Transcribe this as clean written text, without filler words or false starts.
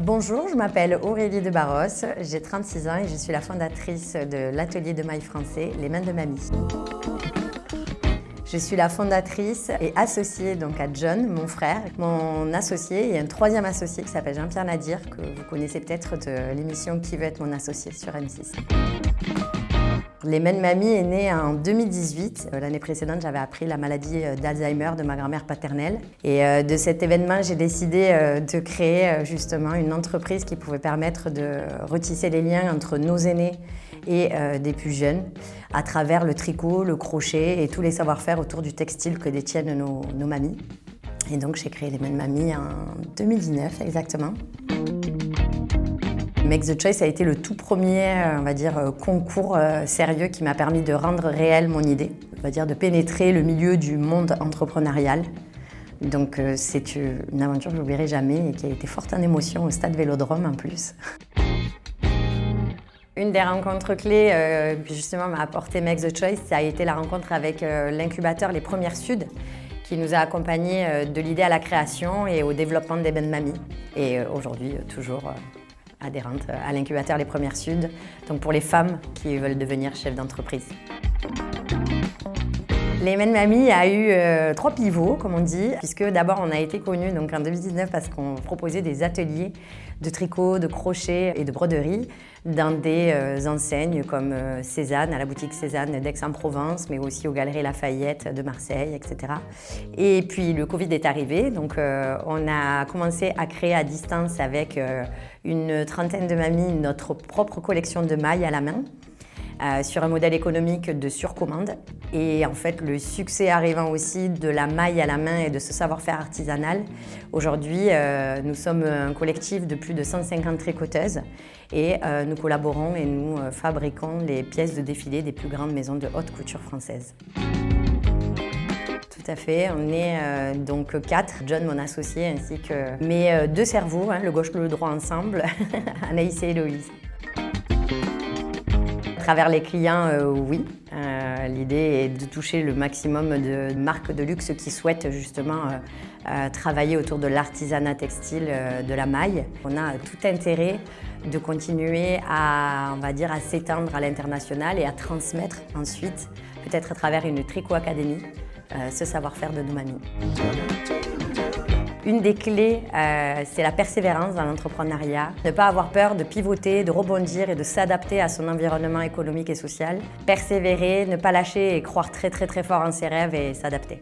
Bonjour, je m'appelle Aurélie de Barros, j'ai 36 ans et je suis la fondatrice de l'atelier de maille français Les Mains de Mamie. Je suis la fondatrice et associée donc à John, mon frère, mon associé et un troisième associé qui s'appelle Jean-Pierre Nadir, que vous connaissez peut-être de l'émission Qui veut être mon associé sur M6. Les Mains de Mamie est né en 2018. L'année précédente, j'avais appris la maladie d'Alzheimer de ma grand-mère paternelle. Et de cet événement, j'ai décidé de créer justement une entreprise qui pouvait permettre de retisser les liens entre nos aînés et des plus jeunes à travers le tricot, le crochet et tous les savoir-faire autour du textile que détiennent nos mamies. Et donc, j'ai créé les Mains de Mamie en 2019 exactement. Make the Choice a été le tout premier, on va dire, concours sérieux qui m'a permis de rendre réelle mon idée, on va dire de pénétrer le milieu du monde entrepreneurial. Donc c'est une aventure que je n'oublierai jamais et qui a été forte en émotion au stade Vélodrome en plus. Une des rencontres clés qui justement m'a apporté Make the Choice, ça a été la rencontre avec l'incubateur Les Premières Sud, qui nous a accompagnés de l'idée à la création et au développement des Mains de Mamie. Et aujourd'hui, toujours adhérente à l'incubateur Les Premières Sud, donc pour les femmes qui veulent devenir chefs d'entreprise. Les Mains de Mamie a eu 3 pivots, comme on dit, puisque d'abord on a été connus donc en 2019 parce qu'on proposait des ateliers de tricot, de crochet et de broderie dans des enseignes comme Cézanne, à la boutique Cézanne d'Aix-en-Provence, mais aussi aux Galeries Lafayette de Marseille, etc. Et puis le Covid est arrivé, donc on a commencé à créer à distance avec une trentaine de mamies notre propre collection de mailles à la main. Sur un modèle économique de surcommande. Et en fait, le succès arrivant aussi de la maille à la main et de ce savoir-faire artisanal. Aujourd'hui, nous sommes un collectif de plus de 150 tricoteuses et nous collaborons et nous fabriquons les pièces de défilé des plus grandes maisons de haute couture françaises. Tout à fait, on est donc 4, John, mon associé, ainsi que mes 2 cerveaux, le gauche et le droit ensemble, Anaïs et Héloïse. À travers les clients, oui. L'idée est de toucher le maximum de marques de luxe qui souhaitent justement travailler autour de l'artisanat textile de la maille. On a tout intérêt de continuer à, on va dire, à s'étendre à l'international et à transmettre ensuite, peut-être à travers une Tricot Academy, ce savoir-faire de nos mamies. Une des clés, c'est la persévérance dans l'entrepreneuriat. Ne pas avoir peur de pivoter, de rebondir et de s'adapter à son environnement économique et social. Persévérer, ne pas lâcher et croire très fort en ses rêves et s'adapter.